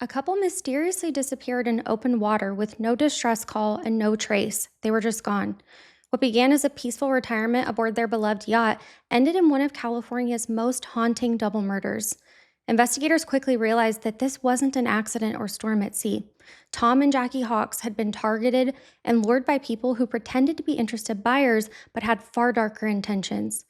A couple mysteriously disappeared in open water with no distress call and no trace. They were just gone. What began as a peaceful retirement aboard their beloved yacht ended in one of California's most haunting double murders. Investigators quickly realized that this wasn't an accident or storm at sea. Tom and Jackie Hawks had been targeted and lured by people who pretended to be interested buyers but had far darker intentions.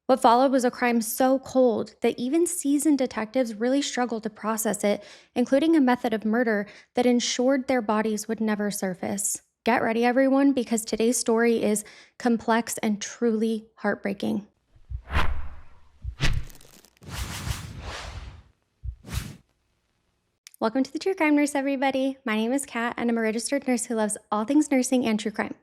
What followed was a crime so cold that even seasoned detectives really struggled to process it, including a method of murder that ensured their bodies would never surface. Get ready, everyone, because today's story is complex and truly heartbreaking. Welcome to the True Crime Nurse, everybody. My name is Kat, and I'm a registered nurse who loves all things nursing and true crime.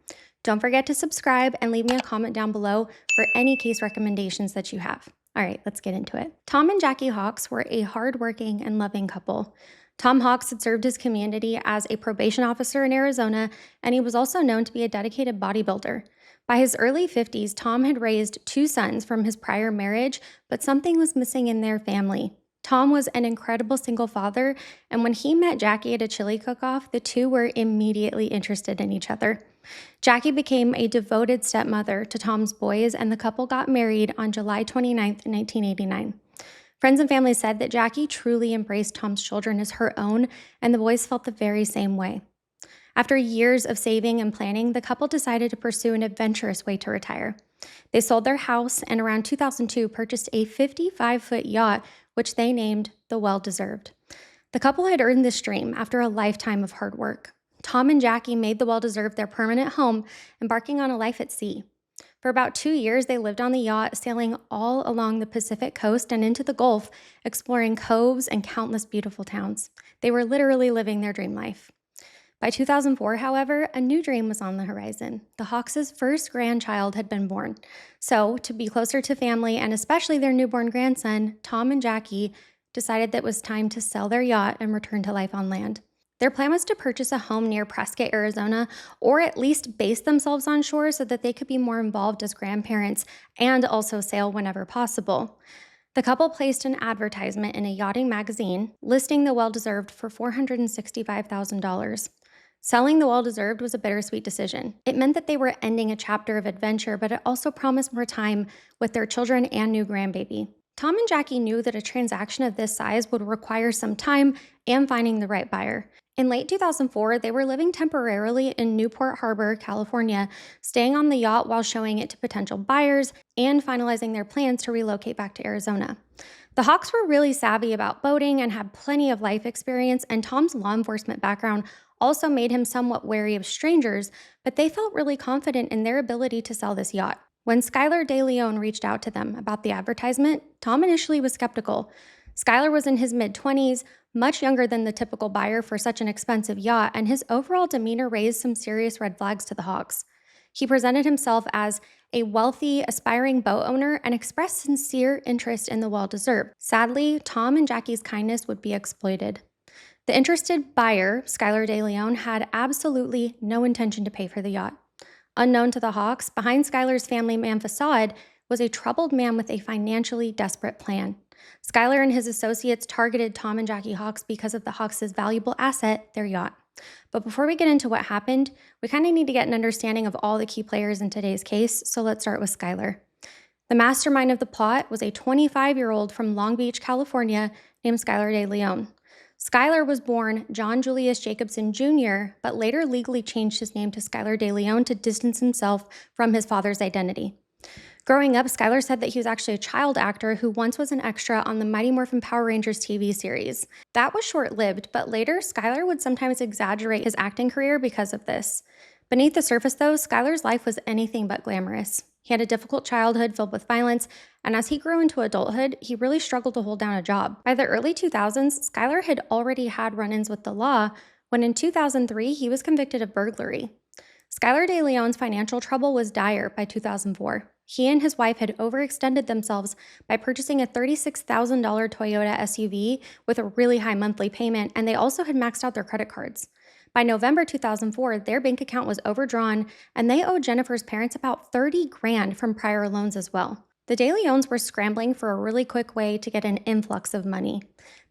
Don't forget to subscribe and leave me a comment down below for any case recommendations that you have. All right, let's get into it. Tom and Jackie Hawks were a hardworking and loving couple. Tom Hawks had served his community as a probation officer in Arizona, and he was also known to be a dedicated bodybuilder. By his early 50s, Tom had raised two sons from his prior marriage, but something was missing in their family. Tom was an incredible single father, and when he met Jackie at a chili cook-off, the two were immediately interested in each other. Jackie became a devoted stepmother to Tom's boys, and the couple got married on July 29, 1989. Friends and family said that Jackie truly embraced Tom's children as her own, and the boys felt the very same way. After years of saving and planning, the couple decided to pursue an adventurous way to retire. They sold their house and around 2002 purchased a 55-foot yacht, which they named the Well-Deserved. The couple had earned this dream after a lifetime of hard work. Tom and Jackie made the Well-Deserved their permanent home, embarking on a life at sea. For about 2 years, they lived on the yacht, sailing all along the Pacific coast and into the Gulf, exploring coves and countless beautiful towns. They were literally living their dream life. By 2004, however, a new dream was on the horizon. The Hawks' first grandchild had been born. So, to be closer to family and especially their newborn grandson, Tom and Jackie decided that it was time to sell their yacht and return to life on land. Their plan was to purchase a home near Prescott, Arizona, or at least base themselves on shore so that they could be more involved as grandparents and also sail whenever possible. The couple placed an advertisement in a yachting magazine listing the Well-Deserved for $465,000. Selling the Well-Deserved was a bittersweet decision. It meant that they were ending a chapter of adventure, but it also promised more time with their children and new grandbaby. Tom and Jackie knew that a transaction of this size would require some time and finding the right buyer. In late 2004, they were living temporarily in Newport Harbor, California, staying on the yacht while showing it to potential buyers and finalizing their plans to relocate back to Arizona. The Hawks were really savvy about boating and had plenty of life experience, and Tom's law enforcement background also made him somewhat wary of strangers, but they felt really confident in their ability to sell this yacht. When Skylar Deleon reached out to them about the advertisement, Tom initially was skeptical. Skylar was in his mid-20s, much younger than the typical buyer for such an expensive yacht, and his overall demeanor raised some serious red flags to the Hawks. He presented himself as a wealthy, aspiring boat owner and expressed sincere interest in the Well-Deserved. Sadly, Tom and Jackie's kindness would be exploited. The interested buyer, Skylar Deleon, had absolutely no intention to pay for the yacht. Unknown to the Hawks, behind Skylar's family man facade was a troubled man with a financially desperate plan. Skylar and his associates targeted Tom and Jackie Hawks because of the Hawks' valuable asset, their yacht. But before we get into what happened, we kind of need to get an understanding of all the key players in today's case, so let's start with Skylar. The mastermind of the plot was a 25-year-old from Long Beach, California, named Skylar Deleon. Skylar was born John Julius Jacobson Jr., but later legally changed his name to Skylar Deleon to distance himself from his father's identity. Growing up, Skylar said that he was actually a child actor who once was an extra on the Mighty Morphin Power Rangers TV series. That was short-lived, but later, Skylar would sometimes exaggerate his acting career because of this. Beneath the surface, though, Skylar's life was anything but glamorous. He had a difficult childhood filled with violence, and as he grew into adulthood, he really struggled to hold down a job. By the early 2000s, Skylar had already had run-ins with the law when in 2003, he was convicted of burglary. Skylar Deleon's financial trouble was dire by 2004. He and his wife had overextended themselves by purchasing a $36,000 Toyota SUV with a really high monthly payment, and they also had maxed out their credit cards. By November 2004, their bank account was overdrawn, and they owed Jennifer's parents about $30,000 from prior loans as well. The Deleons were scrambling for a really quick way to get an influx of money.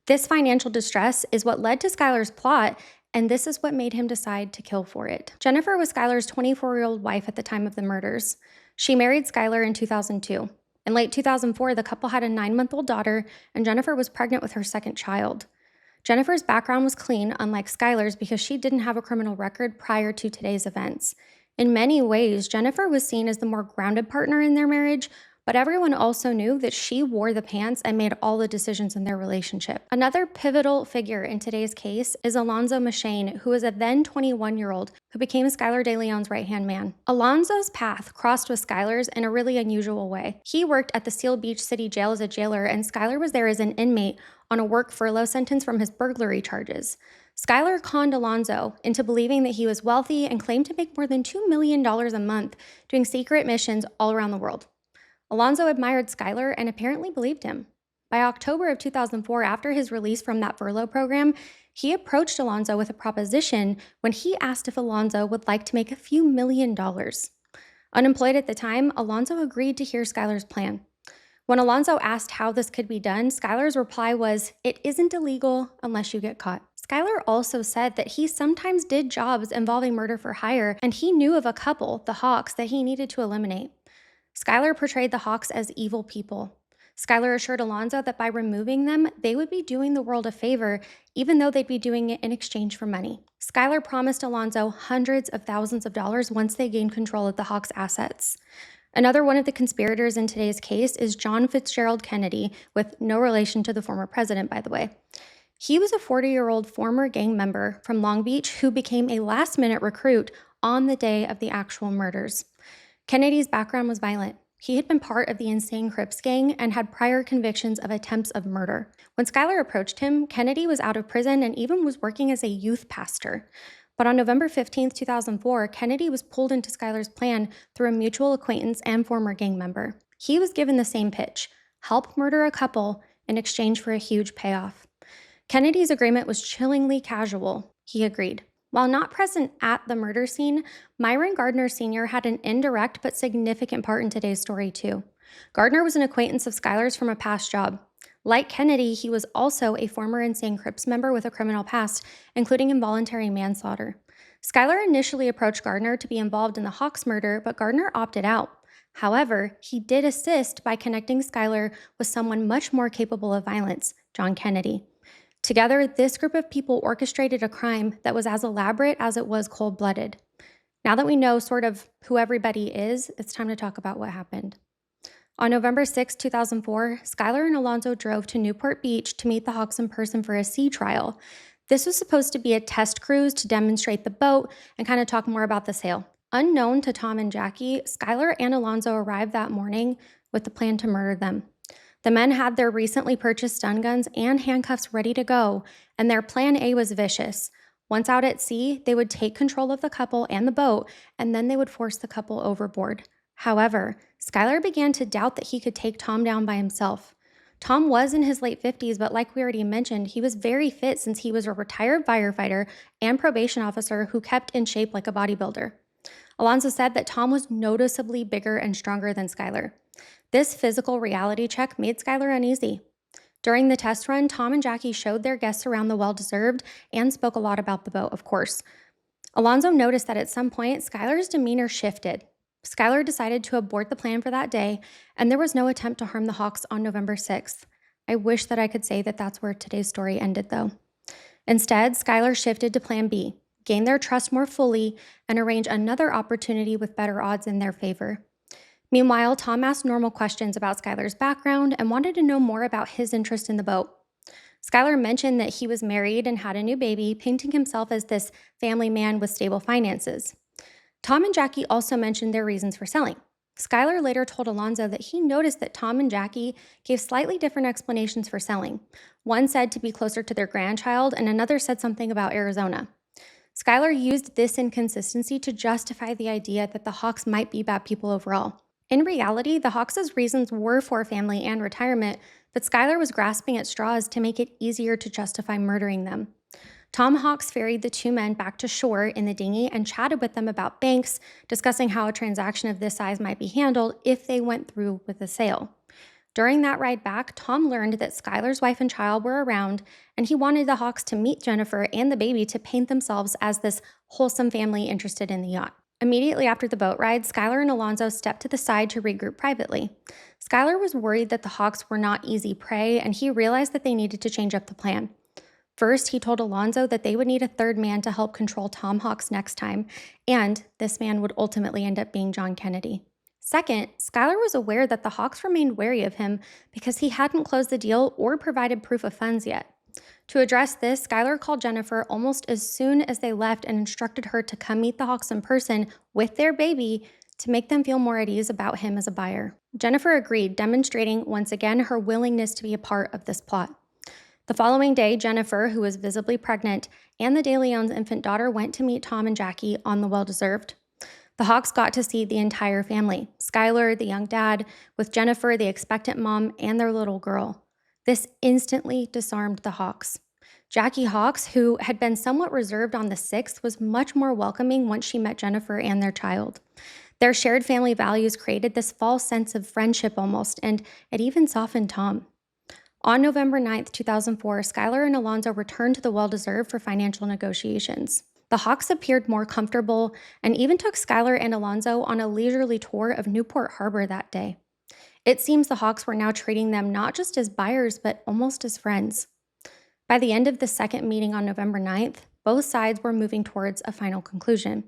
This financial distress is what led to Skylar's plot, and this is what made him decide to kill for it. Jennifer was Skylar's 24-year-old wife at the time of the murders. She married Skylar in 2002. In late 2004, the couple had a 9-month-old daughter, and Jennifer was pregnant with her second child. Jennifer's background was clean, unlike Skylar's, because she didn't have a criminal record prior to today's events. In many ways, Jennifer was seen as the more grounded partner in their marriage, but everyone also knew that she wore the pants and made all the decisions in their relationship. Another pivotal figure in today's case is Alonzo Machane, who was a then 21-year-old who became Skylar Deleon's right-hand man. Alonzo's path crossed with Skylar's in a really unusual way. He worked at the Seal Beach City Jail as a jailer, and Skylar was there as an inmate on a work furlough sentence from his burglary charges. Skylar conned Alonzo into believing that he was wealthy and claimed to make more than $2 million a month doing secret missions all around the world. Alonzo admired Skylar and apparently believed him. By October of 2004, after his release from that furlough program, he approached Alonzo with a proposition when he asked if Alonzo would like to make a few $1,000,000. Unemployed at the time, Alonzo agreed to hear Skylar's plan. When Alonzo asked how this could be done, Skylar's reply was, "It isn't illegal unless you get caught." Skylar also said that he sometimes did jobs involving murder for hire, and he knew of a couple, the Hawks, that he needed to eliminate. Skylar portrayed the Hawks as evil people. Skylar assured Alonzo that by removing them, they would be doing the world a favor, even though they'd be doing it in exchange for money. Skylar promised Alonzo hundreds of thousands of dollars once they gained control of the Hawks' assets. Another one of the conspirators in today's case is John Fitzgerald Kennedy, with no relation to the former president, by the way. He was a 40-year-old former gang member from Long Beach who became a last-minute recruit on the day of the actual murders. Kennedy's background was violent. He had been part of the Insane Crips gang and had prior convictions of attempts of murder. When Skylar approached him, Kennedy was out of prison and even was working as a youth pastor. But on November 15, 2004, Kennedy was pulled into Skylar's plan through a mutual acquaintance and former gang member. He was given the same pitch: help murder a couple in exchange for a huge payoff. Kennedy's agreement was chillingly casual. He agreed. While not present at the murder scene, Myron Gardner Sr. had an indirect but significant part in today's story too. Gardner was an acquaintance of Skylar's from a past job. Like Kennedy, he was also a former Insane Crips member with a criminal past, including involuntary manslaughter. Skylar initially approached Gardner to be involved in the Hawks murder, but Gardner opted out. However, he did assist by connecting Skylar with someone much more capable of violence, John Kennedy. Together, this group of people orchestrated a crime that was as elaborate as it was cold-blooded. Now that we know sort of who everybody is, it's time to talk about what happened. On November 6, 2004, Skylar and Alonzo drove to Newport Beach to meet the Hawks in person for a sea trial. This was supposed to be a test cruise to demonstrate the boat and kind of talk more about the sale. Unknown to Tom and Jackie, Skylar and Alonzo arrived that morning with the plan to murder them. The men had their recently purchased stun guns and handcuffs ready to go, and their plan A was vicious. Once out at sea, they would take control of the couple and the boat, and then they would force the couple overboard. However, Skylar began to doubt that he could take Tom down by himself. Tom was in his late 50s, but like we already mentioned, he was very fit since he was a retired firefighter and probation officer who kept in shape like a bodybuilder. Alonzo said that Tom was noticeably bigger and stronger than Skylar. This physical reality check made Skylar uneasy. During the test run, Tom and Jackie showed their guests around the well-deserved and spoke a lot about the boat, of course. Alonzo noticed that at some point, Skylar's demeanor shifted. Skylar decided to abort the plan for that day, and there was no attempt to harm the Hawks on November 6th. I wish that I could say that that's where today's story ended, though. Instead, Skylar shifted to plan B, gain their trust more fully, and arrange another opportunity with better odds in their favor. Meanwhile, Tom asked normal questions about Skylar's background and wanted to know more about his interest in the boat. Skylar mentioned that he was married and had a new baby, painting himself as this family man with stable finances. Tom and Jackie also mentioned their reasons for selling. Skylar later told Alonzo that he noticed that Tom and Jackie gave slightly different explanations for selling. One said to be closer to their grandchild, and another said something about Arizona. Skylar used this inconsistency to justify the idea that the Hawks might be bad people overall. In reality, the Hawks' reasons were for family and retirement, but Skylar was grasping at straws to make it easier to justify murdering them. Tom Hawks ferried the two men back to shore in the dinghy and chatted with them about banks, discussing how a transaction of this size might be handled if they went through with the sale. During that ride back, Tom learned that Skylar's wife and child were around, and he wanted the Hawks to meet Jennifer and the baby to paint themselves as this wholesome family interested in the yacht. Immediately after the boat ride, Skylar and Alonzo stepped to the side to regroup privately. Skylar was worried that the Hawks were not easy prey, and he realized that they needed to change up the plan. First, he told Alonzo that they would need a third man to help control Tom Hawks next time, and this man would ultimately end up being John Kennedy. Second, Skylar was aware that the Hawks remained wary of him because he hadn't closed the deal or provided proof of funds yet. To address this, Skylar called Jennifer almost as soon as they left and instructed her to come meet the Hawks in person with their baby to make them feel more at ease about him as a buyer. Jennifer agreed, demonstrating once again her willingness to be a part of this plot. The following day, Jennifer, who was visibly pregnant, and the Deleon's infant daughter went to meet Tom and Jackie on the well-deserved. The Hawks got to see the entire family, Skylar, the young dad, with Jennifer, the expectant mom, and their little girl. This instantly disarmed the Hawks. Jackie Hawks, who had been somewhat reserved on the 6th, was much more welcoming once she met Jennifer and their child. Their shared family values created this false sense of friendship almost, and it even softened Tom. On November 9th, 2004, Skylar and Alonzo returned to the well-deserved for financial negotiations. The Hawks appeared more comfortable and even took Skylar and Alonzo on a leisurely tour of Newport Harbor that day. It seems the Hawks were now treating them not just as buyers, but almost as friends. By the end of the second meeting on November 9th, both sides were moving towards a final conclusion.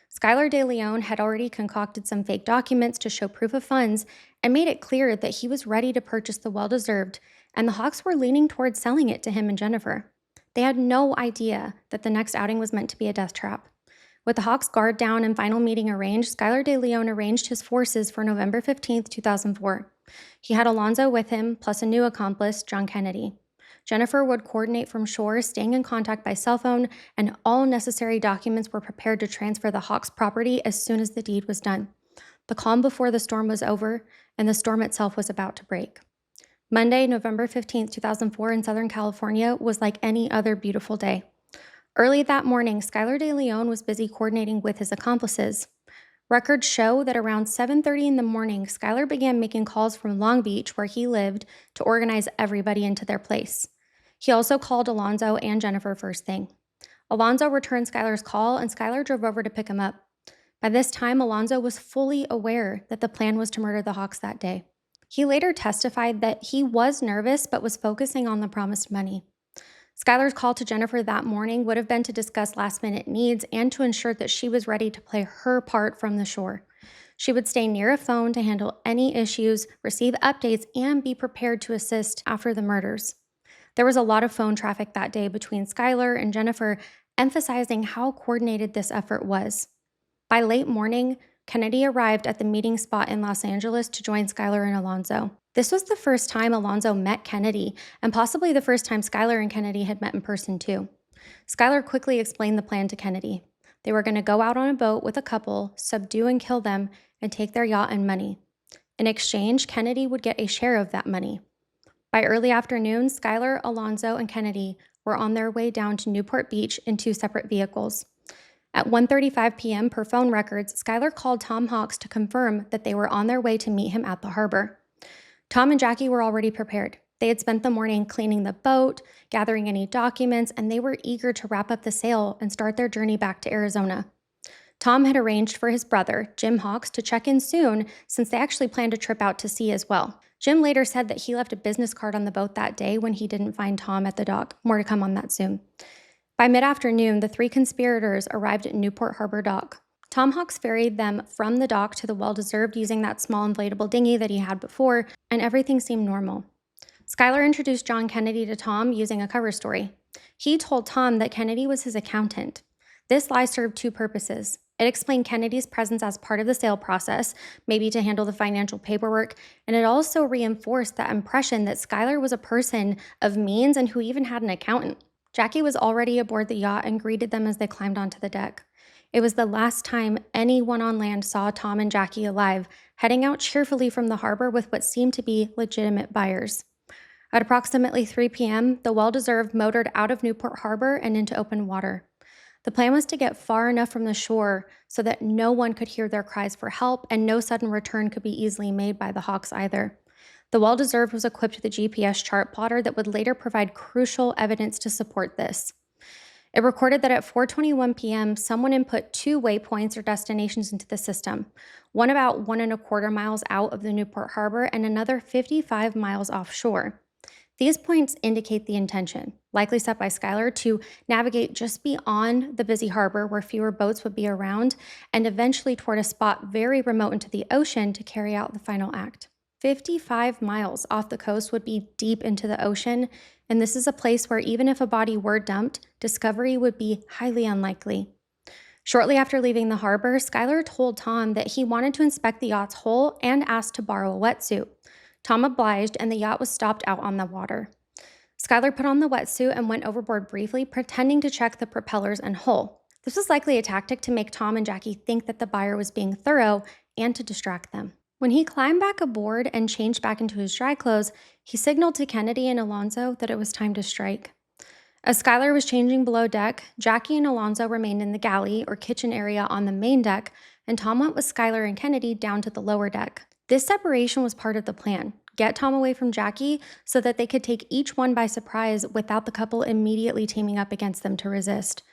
Skylar Deleon had already concocted some fake documents to show proof of funds and made it clear that he was ready to purchase the well-deserved, and the Hawks were leaning towards selling it to him and Jennifer. They had no idea that the next outing was meant to be a death trap. With the Hawks' guard down and final meeting arranged, Skylar Deleon arranged his forces for November 15, 2004. He had Alonzo with him, plus a new accomplice, John Kennedy. Jennifer would coordinate from shore, staying in contact by cell phone, and all necessary documents were prepared to transfer the Hawks' property as soon as the deed was done. The calm before the storm was over, and the storm itself was about to break. Monday, November 15, 2004 in Southern California was like any other beautiful day. Early that morning, Skylar Deleon was busy coordinating with his accomplices. Records show that around 7:30 in the morning, Skylar began making calls from Long Beach, where he lived, to organize everybody into their place. He also called Alonzo and Jennifer first thing. Alonzo returned Skylar's call, and Skylar drove over to pick him up. By this time, Alonzo was fully aware that the plan was to murder the Hawks that day. He later testified that he was nervous but was focusing on the promised money. Skylar's call to Jennifer that morning would have been to discuss last-minute needs and to ensure that she was ready to play her part from the shore. She would stay near a phone to handle any issues, receive updates, and be prepared to assist after the murders. There was a lot of phone traffic that day between Skylar and Jennifer, emphasizing how coordinated this effort was. By late morning, Kennedy arrived at the meeting spot in Los Angeles to join Skylar and Alonzo. This was the first time Alonzo met Kennedy, and possibly the first time Skylar and Kennedy had met in person too. Skylar quickly explained the plan to Kennedy. They were going to go out on a boat with a couple, subdue and kill them, and take their yacht and money. In exchange, Kennedy would get a share of that money. By early afternoon, Skylar, Alonzo, and Kennedy were on their way down to Newport Beach in 2 separate vehicles. At 1:35 p.m. per phone records, Skylar called Tom Hawks to confirm that they were on their way to meet him at the harbor. Tom and Jackie were already prepared. They had spent the morning cleaning the boat, gathering any documents, and they were eager to wrap up the sale and start their journey back to Arizona. Tom had arranged for his brother, Jim Hawks, to check in soon since they actually planned a trip out to sea as well. Jim later said that he left a business card on the boat that day when he didn't find Tom at the dock. More to come on that soon. By mid-afternoon, the 3 conspirators arrived at Newport Harbor dock. Tom Hawks ferried them from the dock to the well-deserved using that small inflatable dinghy that he had before, and everything seemed normal. Skylar introduced John Kennedy to Tom using a cover story. He told Tom that Kennedy was his accountant. This lie served 2 purposes. It explained Kennedy's presence as part of the sale process, maybe to handle the financial paperwork, and it also reinforced that impression that Skylar was a person of means and who even had an accountant. Jackie was already aboard the yacht and greeted them as they climbed onto the deck. It was the last time anyone on land saw Tom and Jackie alive, heading out cheerfully from the harbor with what seemed to be legitimate buyers. At approximately 3 p.m., the well-deserved motored out of Newport Harbor and into open water. The plan was to get far enough from the shore so that no one could hear their cries for help and no sudden return could be easily made by the Hawks either. The well-deserved was equipped with a GPS chart plotter that would later provide crucial evidence to support this. It recorded that at 4:21 p.m., someone input 2 waypoints or destinations into the system, one about 1.25 miles out of the Newport Harbor and another 55 miles offshore. These points indicate the intention, likely set by Skylar, to navigate just beyond the busy harbor where fewer boats would be around and eventually toward a spot very remote into the ocean to carry out the final act. 55 miles off the coast would be deep into the ocean, and this is a place where even if a body were dumped, discovery would be highly unlikely. Shortly after leaving the harbor, Skylar told Tom that he wanted to inspect the yacht's hull and asked to borrow a wetsuit. Tom obliged, and the yacht was stopped out on the water. Skylar put on the wetsuit and went overboard briefly, pretending to check the propellers and hull. This was likely a tactic to make Tom and Jackie think that the buyer was being thorough and to distract them. When he climbed back aboard and changed back into his dry clothes, he signaled to Kennedy and Alonzo that it was time to strike. As Skylar was changing below deck, Jackie and Alonzo remained in the galley or kitchen area on the main deck, and Tom went with Skylar and Kennedy down to the lower deck. This separation was part of the plan. Get Tom away from Jackie so that they could take each one by surprise without the couple immediately teaming up against them to resist.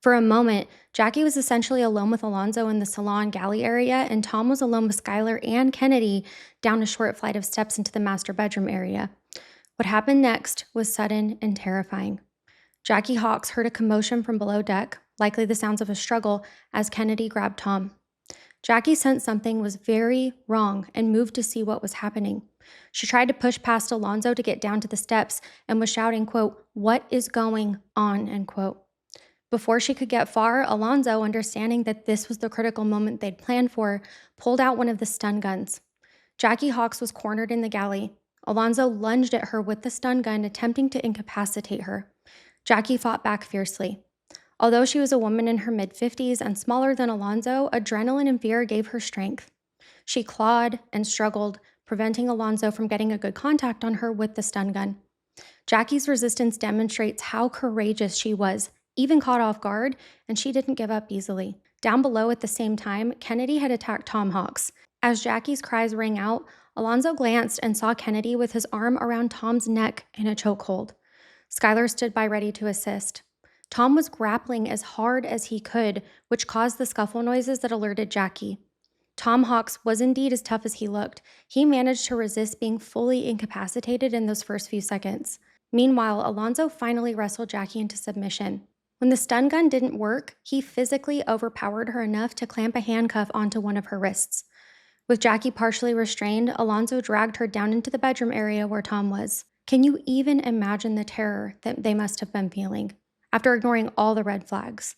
For a moment, Jackie was essentially alone with Alonzo in the salon galley area, and Tom was alone with Skylar and Kennedy down a short flight of steps into the master bedroom area. What happened next was sudden and terrifying. Jackie Hawks heard a commotion from below deck, likely the sounds of a struggle, as Kennedy grabbed Tom. Jackie sensed something was very wrong and moved to see what was happening. She tried to push past Alonzo to get down to the steps and was shouting, quote, "What is going on?" end quote. Before she could get far, Alonzo, understanding that this was the critical moment they'd planned for, pulled out one of the stun guns. Jackie Hawks was cornered in the galley. Alonzo lunged at her with the stun gun, attempting to incapacitate her. Jackie fought back fiercely. Although she was a woman in her mid-50s and smaller than Alonzo, adrenaline and fear gave her strength. She clawed and struggled, preventing Alonzo from getting a good contact on her with the stun gun. Jackie's resistance demonstrates how courageous she was, even caught off guard, and she didn't give up easily. Down below at the same time, Kennedy had attacked Tom Hawks. As Jackie's cries rang out, Alonzo glanced and saw Kennedy with his arm around Tom's neck in a chokehold. Skylar stood by ready to assist. Tom was grappling as hard as he could, which caused the scuffle noises that alerted Jackie. Tom Hawks was indeed as tough as he looked. He managed to resist being fully incapacitated in those first few seconds. Meanwhile, Alonzo finally wrestled Jackie into submission. When the stun gun didn't work, he physically overpowered her enough to clamp a handcuff onto one of her wrists. With Jackie partially restrained, Alonzo dragged her down into the bedroom area where Tom was. Can you even imagine the terror that they must have been feeling after ignoring all the red flags?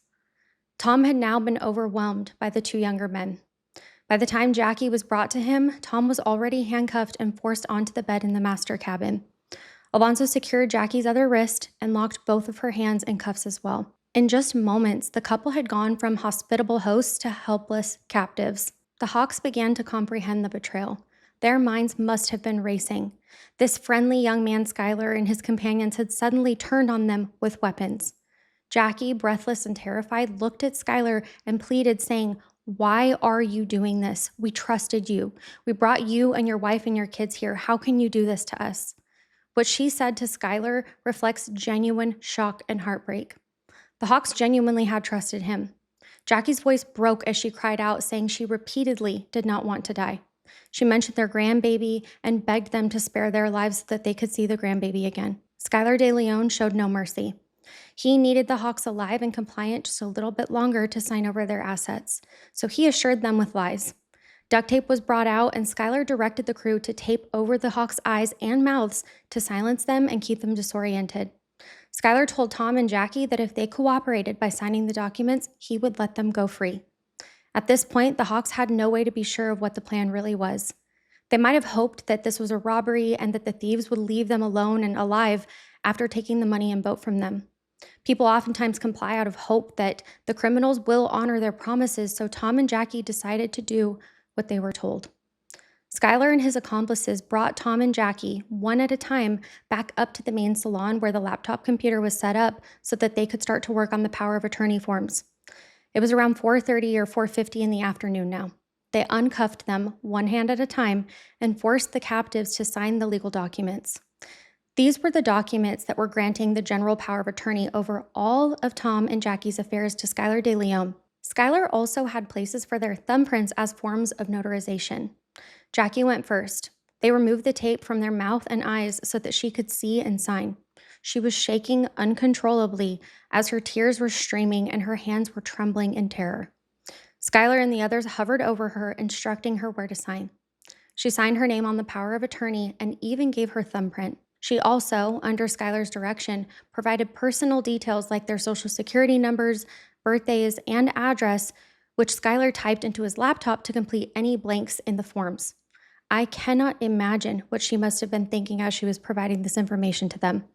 Tom had now been overwhelmed by the two younger men. By the time Jackie was brought to him, Tom was already handcuffed and forced onto the bed in the master cabin. Alonzo secured Jackie's other wrist and locked both of her hands in cuffs as well. In just moments, the couple had gone from hospitable hosts to helpless captives. The Hawks began to comprehend the betrayal. Their minds must have been racing. This friendly young man, Skylar, and his companions had suddenly turned on them with weapons. Jackie, breathless and terrified, looked at Skylar and pleaded, saying, "Why are you doing this? We trusted you. We brought you and your wife and your kids here. How can you do this to us?" What she said to Skylar reflects genuine shock and heartbreak. The Hawks genuinely had trusted him. Jackie's voice broke as she cried out, saying she repeatedly did not want to die. She mentioned their grandbaby and begged them to spare their lives so that they could see the grandbaby again. Skylar Deleon showed no mercy. He needed the Hawks alive and compliant just a little bit longer to sign over their assets, so he assured them with lies. Duct tape was brought out, and Skylar directed the crew to tape over the Hawks' eyes and mouths to silence them and keep them disoriented. Skylar told Tom and Jackie that if they cooperated by signing the documents, he would let them go free. At this point, the Hawks had no way to be sure of what the plan really was. They might have hoped that this was a robbery and that the thieves would leave them alone and alive after taking the money and boat from them. People oftentimes comply out of hope that the criminals will honor their promises, so Tom and Jackie decided to do what they were told. Skylar and his accomplices brought Tom and Jackie, one at a time, back up to the main salon where the laptop computer was set up so that they could start to work on the power of attorney forms. It was around 4:30 or 4:50 in the afternoon now. They uncuffed them one hand at a time and forced the captives to sign the legal documents. These were the documents that were granting the general power of attorney over all of Tom and Jackie's affairs to Skylar Deleon. Skylar also had places for their thumbprints as forms of notarization. Jackie went first. They removed the tape from their mouth and eyes so that she could see and sign. She was shaking uncontrollably as her tears were streaming and her hands were trembling in terror. Skylar and the others hovered over her, instructing her where to sign. She signed her name on the power of attorney and even gave her thumbprint. She also, under Skylar's direction, provided personal details like their social security numbers, birthdays, and address, which Skylar typed into his laptop to complete any blanks in the forms. I cannot imagine what she must have been thinking as she was providing this information to them.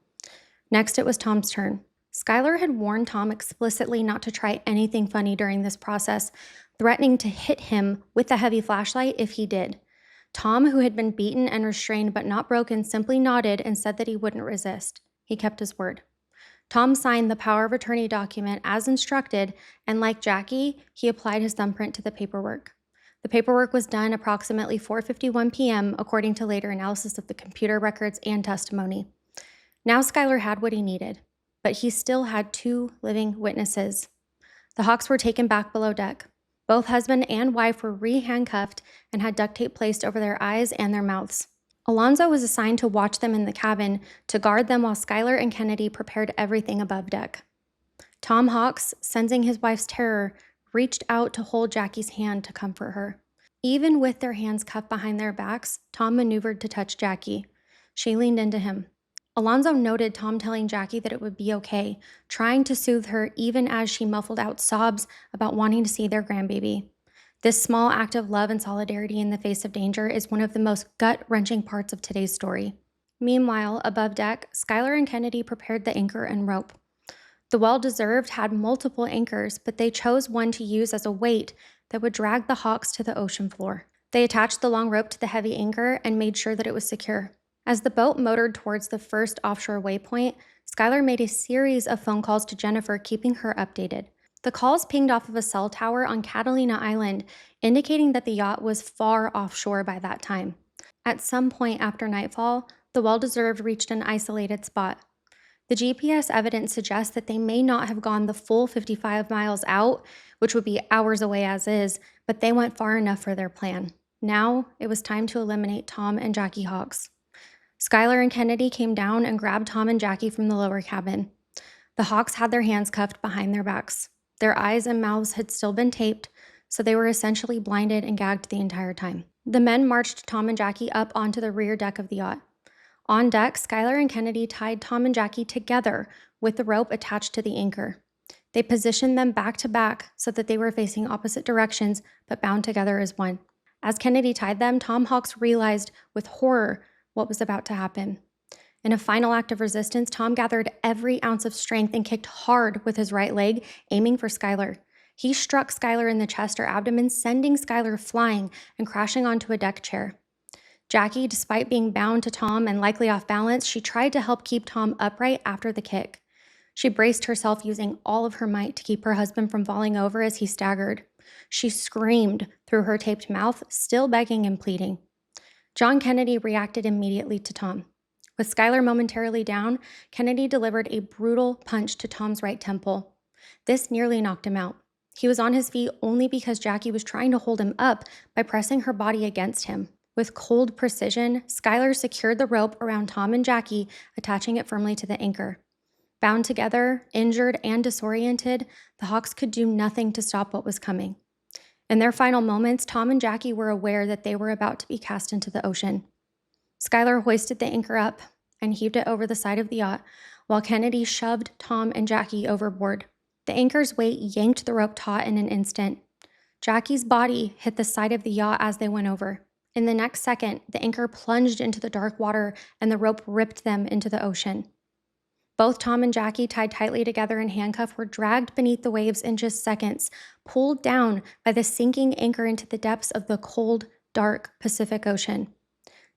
Next, it was Tom's turn. Skylar had warned Tom explicitly not to try anything funny during this process, threatening to hit him with the heavy flashlight if he did. Tom, who had been beaten and restrained but not broken, simply nodded and said that he wouldn't resist. He kept his word. Tom signed the power of attorney document as instructed, and like Jackie, he applied his thumbprint to the paperwork. The paperwork was done approximately 4:51 p.m., according to later analysis of the computer records and testimony. Now Skylar had what he needed, but he still had 2 living witnesses. The Hawks were taken back below deck. Both husband and wife were re-handcuffed and had duct tape placed over their eyes and their mouths. Alonzo was assigned to watch them in the cabin to guard them while Skylar and Kennedy prepared everything above deck. Tom Hawks, sensing his wife's terror, reached out to hold Jackie's hand to comfort her. Even with their hands cuffed behind their backs, Tom maneuvered to touch Jackie. She leaned into him. Alonzo noted Tom telling Jackie that it would be okay, trying to soothe her even as she muffled out sobs about wanting to see their grandbaby. This small act of love and solidarity in the face of danger is one of the most gut-wrenching parts of today's story. Meanwhile, above deck, Skylar and Kennedy prepared the anchor and rope. The Well-Deserved had multiple anchors, but they chose one to use as a weight that would drag the Hawks to the ocean floor. They attached the long rope to the heavy anchor and made sure that it was secure. As the boat motored towards the first offshore waypoint, Skylar made a series of phone calls to Jennifer, keeping her updated. The calls pinged off of a cell tower on Catalina Island, indicating that the yacht was far offshore by that time. At some point after nightfall, the Well-Deserved reached an isolated spot. The GPS evidence suggests that they may not have gone the full 55 miles out, which would be hours away as is, but they went far enough for their plan. Now, it was time to eliminate Tom and Jackie Hawks. Skylar and Kennedy came down and grabbed Tom and Jackie from the lower cabin. The Hawks had their hands cuffed behind their backs. Their eyes and mouths had still been taped, so they were essentially blinded and gagged the entire time. The men marched Tom and Jackie up onto the rear deck of the yacht. On deck, Skylar and Kennedy tied Tom and Jackie together with the rope attached to the anchor. They positioned them back to back so that they were facing opposite directions but bound together as one. As Kennedy tied them, Tom Hawks realized with horror what was about to happen. In a final act of resistance, Tom gathered every ounce of strength and kicked hard with his right leg, aiming for Skylar. He struck Skylar in the chest or abdomen, sending Skylar flying and crashing onto a deck chair. Jackie, despite being bound to Tom and likely off balance, she tried to help keep Tom upright after the kick. She braced herself using all of her might to keep her husband from falling over as he staggered. She screamed through her taped mouth, still begging and pleading. John Kennedy reacted immediately to Tom. With Skylar momentarily down, Kennedy delivered a brutal punch to Tom's right temple. This nearly knocked him out. He was on his feet only because Jackie was trying to hold him up by pressing her body against him. With cold precision, Skylar secured the rope around Tom and Jackie, attaching it firmly to the anchor. Bound together, injured and disoriented, the Hawks could do nothing to stop what was coming. In their final moments, Tom and Jackie were aware that they were about to be cast into the ocean. Skylar hoisted the anchor up and heaved it over the side of the yacht, while Kennedy shoved Tom and Jackie overboard. The anchor's weight yanked the rope taut in an instant. Jackie's body hit the side of the yacht as they went over. In the next second, the anchor plunged into the dark water and the rope ripped them into the ocean. Both Tom and Jackie, tied tightly together in handcuffs, were dragged beneath the waves in just seconds, pulled down by the sinking anchor into the depths of the cold, dark Pacific Ocean.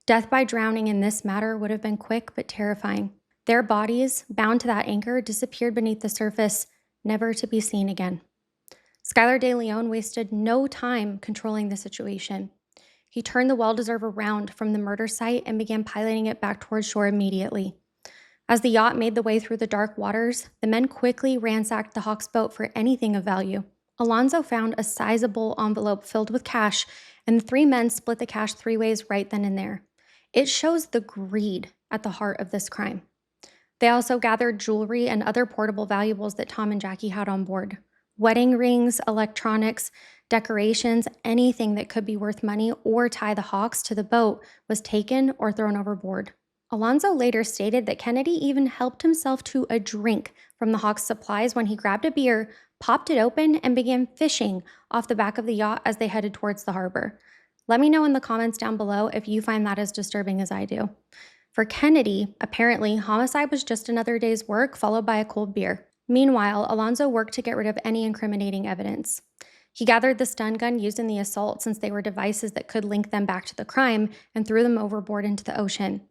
Death by drowning in this matter would have been quick but terrifying. Their bodies, bound to that anchor, disappeared beneath the surface, never to be seen again. Skylar Deleon wasted no time controlling the situation. He turned the well-deserved around from the murder site and began piloting it back towards shore immediately. As the yacht made the way through the dark waters, the men quickly ransacked the Hawks boat for anything of value. Alonzo found a sizable envelope filled with cash, and the three men split the cash 3 ways right then and there. It shows the greed at the heart of this crime. They also gathered jewelry and other portable valuables that Tom and Jackie had on board. Wedding rings, electronics, decorations, anything that could be worth money or tie the Hawks to the boat was taken or thrown overboard. Alonzo later stated that Kennedy even helped himself to a drink from the Hawks' supplies when he grabbed a beer, popped it open, and began fishing off the back of the yacht as they headed towards the harbor. Let me know in the comments down below if you find that as disturbing as I do. For Kennedy, apparently, homicide was just another day's work followed by a cold beer. Meanwhile, Alonzo worked to get rid of any incriminating evidence. He gathered the stun gun used in the assault, since they were devices that could link them back to the crime, and threw them overboard into the ocean.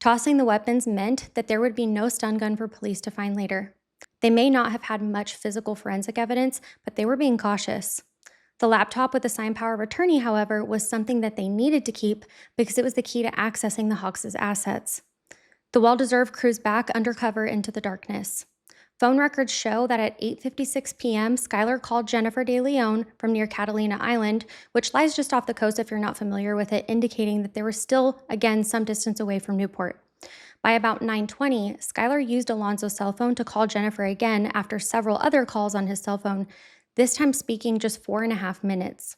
Tossing the weapons meant that there would be no stun gun for police to find later. They may not have had much physical forensic evidence, but they were being cautious. The laptop with the signed power of attorney, however, was something that they needed to keep because it was the key to accessing the Hawks' assets. The well-deserved cruised back undercover into the darkness. Phone records show that at 8:56 p.m., Skylar called Jennifer Deleon from near Catalina Island, which lies just off the coast if you're not familiar with it, indicating that they were still, again, some distance away from Newport. By about 9:20, Skylar used Alonzo's cell phone to call Jennifer again after several other calls on his cell phone, this time speaking just 4.5 minutes.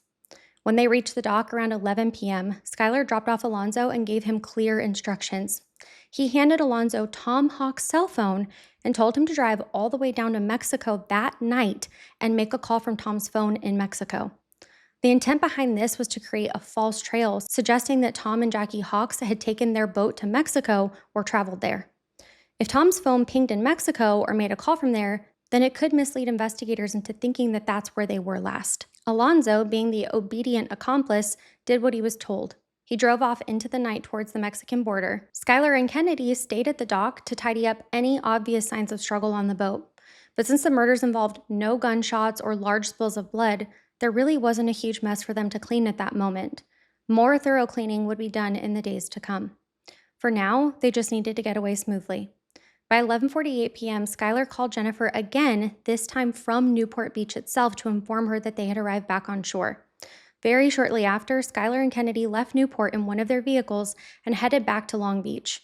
When they reached the dock around 11 p.m., Skylar dropped off Alonzo and gave him clear instructions. He handed Alonzo Tom Hawk's cell phone and told him to drive all the way down to Mexico that night and make a call from Tom's phone in Mexico. The intent behind this was to create a false trail, suggesting that Tom and Jackie Hawks had taken their boat to Mexico or traveled there. If Tom's phone pinged in Mexico or made a call from there, then it could mislead investigators into thinking that that's where they were last. Alonzo, being the obedient accomplice, did what he was told. He drove off into the night towards the Mexican border. Skylar and Kennedy stayed at the dock to tidy up any obvious signs of struggle on the boat. But since the murders involved no gunshots or large spills of blood, there really wasn't a huge mess for them to clean at that moment. More thorough cleaning would be done in the days to come. For now, they just needed to get away smoothly. By 11:48 p.m., Skylar called Jennifer again, this time from Newport Beach itself, to inform her that they had arrived back on shore. Very shortly after, Skylar and Kennedy left Newport in one of their vehicles and headed back to Long Beach.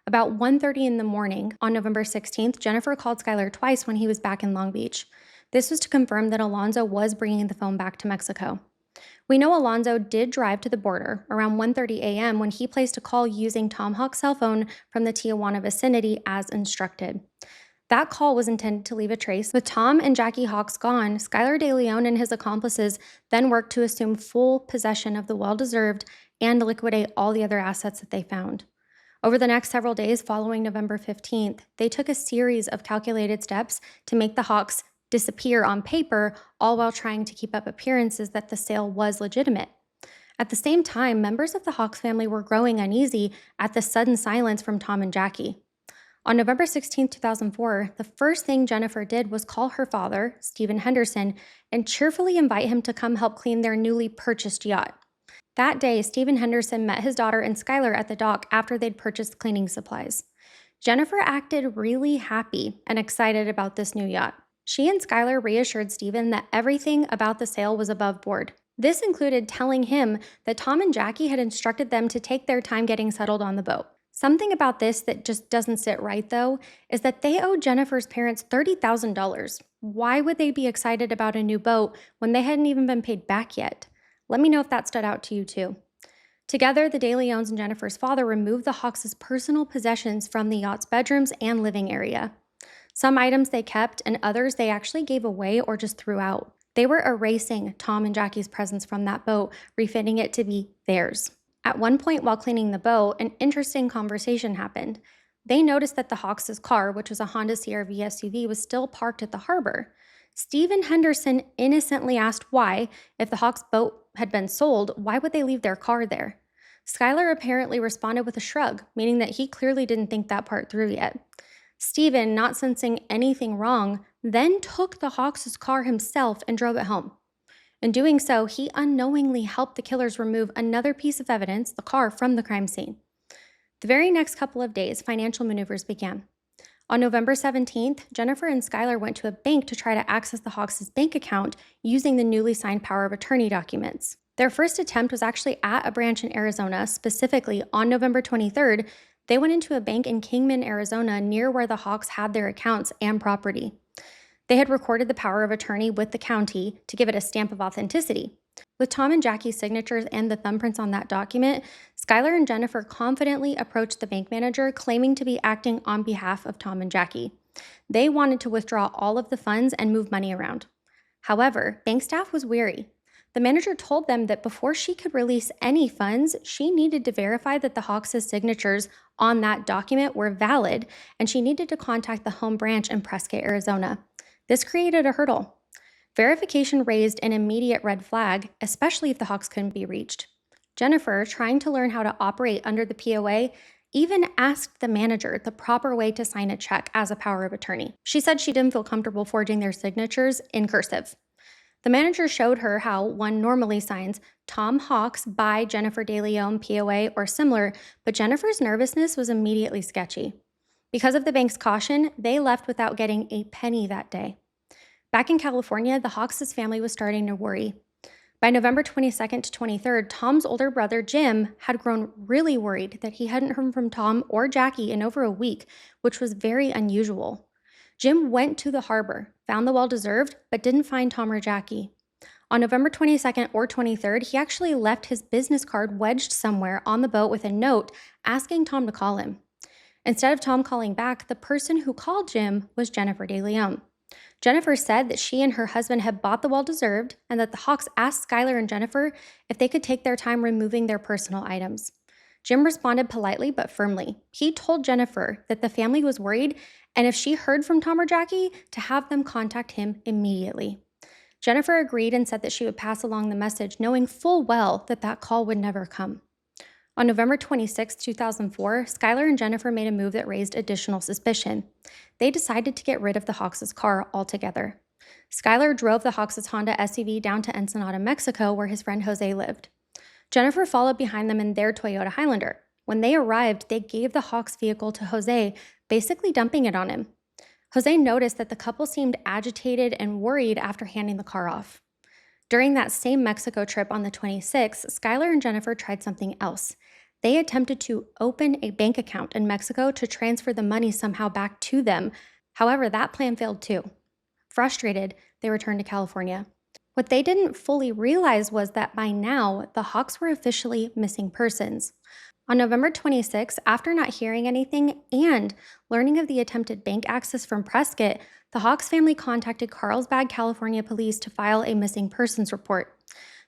About 1:30 in the morning on November 16th, Jennifer called Skylar twice when he was back in Long Beach. This was to confirm that Alonzo was bringing the phone back to Mexico. We know Alonzo did drive to the border around 1:30 a.m. when he placed a call using Tom Hawk's cell phone from the Tijuana vicinity as instructed. That call was intended to leave a trace. With Tom and Jackie Hawks gone, Skylar Deleon and his accomplices then worked to assume full possession of the well-deserved and liquidate all the other assets that they found. Over the next several days following November 15th, they took a series of calculated steps to make the Hawks disappear on paper, all while trying to keep up appearances that the sale was legitimate. At the same time, members of the Hawks family were growing uneasy at the sudden silence from Tom and Jackie. On November 16, 2004, the first thing Jennifer did was call her father, Stephen Henderson, and cheerfully invite him to come help clean their newly purchased yacht. That day, Stephen Henderson met his daughter and Skylar at the dock after they'd purchased cleaning supplies. Jennifer acted really happy and excited about this new yacht. She and Skylar reassured Stephen that everything about the sale was above board. This included telling him that Tom and Jackie had instructed them to take their time getting settled on the boat. Something about this that just doesn't sit right, though, is that they owed Jennifer's parents $30,000. Why would they be excited about a new boat when they hadn't even been paid back yet? Let me know if that stood out to you, too. Together, the Deleons and Jennifer's father removed the Hawks' personal possessions from the yacht's bedrooms and living area. Some items they kept, and others they actually gave away or just threw out. They were erasing Tom and Jackie's presence from that boat, refitting it to be theirs. At one point while cleaning the boat, an interesting conversation happened. They noticed that the Hawks' car, which was a Honda CR-V SUV, was still parked at the harbor. Stephen Henderson innocently asked why, if the Hawks' boat had been sold, why would they leave their car there? Skylar apparently responded with a shrug, meaning that he clearly didn't think that part through yet. Stephen, not sensing anything wrong, then took the Hawks' car himself and drove it home. In doing so, he unknowingly helped the killers remove another piece of evidence, the car, from the crime scene. The very next couple of days, financial maneuvers began. On November 17th, Jennifer and Skylar went to a bank to try to access the Hawks' bank account using the newly signed power of attorney documents. Their first attempt was actually at a branch in Arizona. Specifically, on November 23rd, they went into a bank in Kingman, Arizona, near where the Hawks had their accounts and property. They had recorded the power of attorney with the county to give it a stamp of authenticity. With Tom and Jackie's signatures and the thumbprints on that document, Skylar and Jennifer confidently approached the bank manager, claiming to be acting on behalf of Tom and Jackie. They wanted to withdraw all of the funds and move money around. However, bank staff was wary. The manager told them that before she could release any funds, she needed to verify that the Hawks' signatures on that document were valid, and she needed to contact the home branch in Prescott, Arizona. This created a hurdle. Verification raised an immediate red flag, especially if the Hawks couldn't be reached. Jennifer, trying to learn how to operate under the POA, even asked the manager the proper way to sign a check as a power of attorney. She said she didn't feel comfortable forging their signatures in cursive. The manager showed her how one normally signs Tom Hawks by Jennifer Deleon POA or similar, but Jennifer's nervousness was immediately sketchy. Because of the bank's caution, they left without getting a penny that day. Back in California, the Hawks' family was starting to worry. By November 22nd to 23rd, Tom's older brother, Jim, had grown really worried that he hadn't heard from Tom or Jackie in over a week, which was very unusual. Jim went to the harbor, found the well-deserved, but didn't find Tom or Jackie. On November 22nd or 23rd, he actually left his business card wedged somewhere on the boat with a note asking Tom to call him. Instead of Tom calling back, the person who called Jim was Jennifer Deleon. Jennifer said that she and her husband had bought the well-deserved and that the Hawks asked Skylar and Jennifer if they could take their time removing their personal items. Jim responded politely but firmly. He told Jennifer that the family was worried and if she heard from Tom or Jackie, to have them contact him immediately. Jennifer agreed and said that she would pass along the message, knowing full well that that call would never come. On November 26, 2004, Skylar and Jennifer made a move that raised additional suspicion. They decided to get rid of the Hawks' car altogether. Skylar drove the Hawks' Honda SUV down to Ensenada, Mexico, where his friend Jose lived. Jennifer followed behind them in their Toyota Highlander. When they arrived, they gave the Hawks vehicle to Jose, basically dumping it on him. Jose noticed that the couple seemed agitated and worried after handing the car off. During that same Mexico trip on the 26th, Skylar and Jennifer tried something else. They attempted to open a bank account in Mexico to transfer the money somehow back to them. However, that plan failed too. Frustrated, they returned to California. What they didn't fully realize was that by now, the Hawks were officially missing persons. On November 26, after not hearing anything and learning of the attempted bank access from Prescott, the Hawks family contacted Carlsbad, California police to file a missing persons report.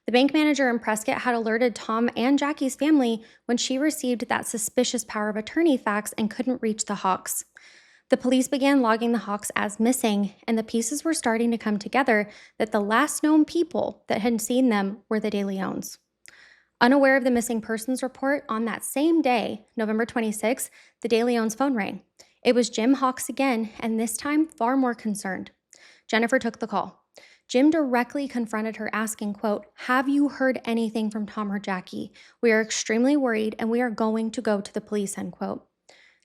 The bank manager in Prescott had alerted Tom and Jackie's family when she received that suspicious power of attorney fax and couldn't reach the Hawks. The police began logging the Hawks as missing, and the pieces were starting to come together that the last known people that had seen them were the Deleons. Unaware of the missing persons report, on that same day, November 26, the Deleons' phone rang. It was Jim Hawks again, and this time far more concerned. Jennifer took the call. Jim directly confronted her asking, quote, "Have you heard anything from Tom or Jackie? We are extremely worried and we are going to go to the police," end quote.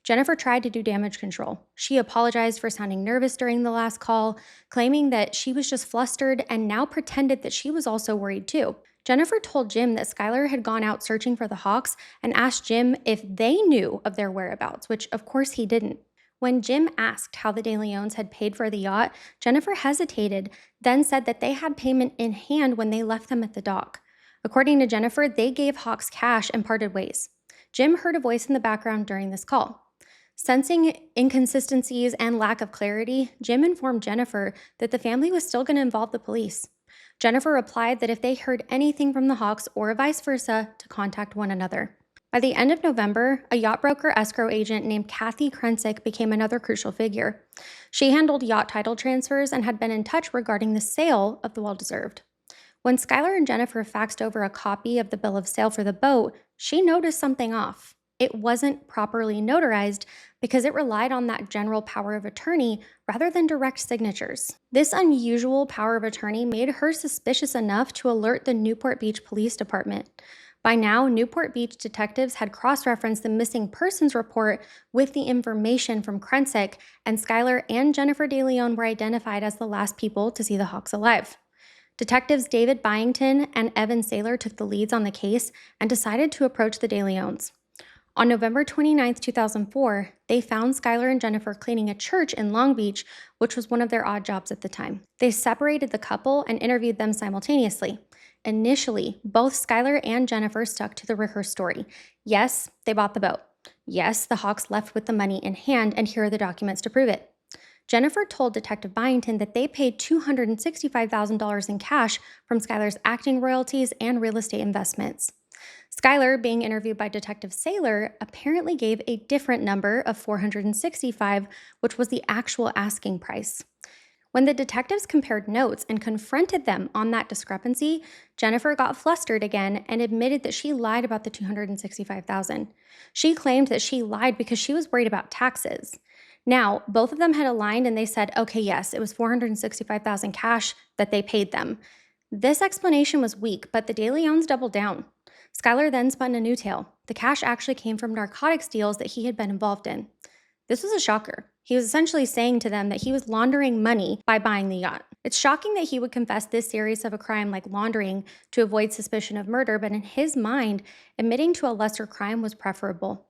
Jennifer tried to do damage control. She apologized for sounding nervous during the last call, claiming that she was just flustered and now pretended that she was also worried too. Jennifer told Jim that Skylar had gone out searching for the Hawks and asked Jim if they knew of their whereabouts, which of course he didn't. When Jim asked how the DeLeons had paid for the yacht, Jennifer hesitated, then said that they had payment in hand when they left them at the dock. According to Jennifer, they gave Hawks cash and parted ways. Jim heard a voice in the background during this call. Sensing inconsistencies and lack of clarity, Jim informed Jennifer that the family was still going to involve the police. Jennifer replied that if they heard anything from the Hawks or vice versa, to contact one another. By the end of November, a yacht broker escrow agent named Kathy Krensick became another crucial figure. She handled yacht title transfers and had been in touch regarding the sale of the well-deserved. When Skylar and Jennifer faxed over a copy of the bill of sale for the boat, she noticed something off. It wasn't properly notarized because it relied on that general power of attorney rather than direct signatures. This unusual power of attorney made her suspicious enough to alert the Newport Beach Police Department. By now, Newport Beach detectives had cross-referenced the missing persons report with the information from Krensick, and Skylar and Jennifer Deleon were identified as the last people to see the Hawks alive. Detectives David Byington and Evan Saylor took the leads on the case and decided to approach the Deleons. On November 29, 2004, they found Skylar and Jennifer cleaning a church in Long Beach, which was one of their odd jobs at the time. They separated the couple and interviewed them simultaneously. Initially, both Skylar and Jennifer stuck to the rehearsed story. Yes, they bought the boat. Yes, the Hawks left with the money in hand, and here are the documents to prove it. Jennifer told Detective Byington that they paid $265,000 in cash from Skylar's acting royalties and real estate investments. Skylar, being interviewed by Detective Saylor, apparently gave a different number of $465,000, which was the actual asking price. When the detectives compared notes and confronted them on that discrepancy, Jennifer got flustered again and admitted that she lied about the $265,000. She claimed that she lied because she was worried about taxes. Now, both of them had aligned and they said, okay, yes, it was $465,000 cash that they paid them. This explanation was weak, but the Deleons doubled down. Skylar then spun a new tale. The cash actually came from narcotics deals that he had been involved in. This was a shocker. He was essentially saying to them that he was laundering money by buying the yacht. It's shocking that he would confess this serious of a crime like laundering to avoid suspicion of murder, but in his mind, admitting to a lesser crime was preferable.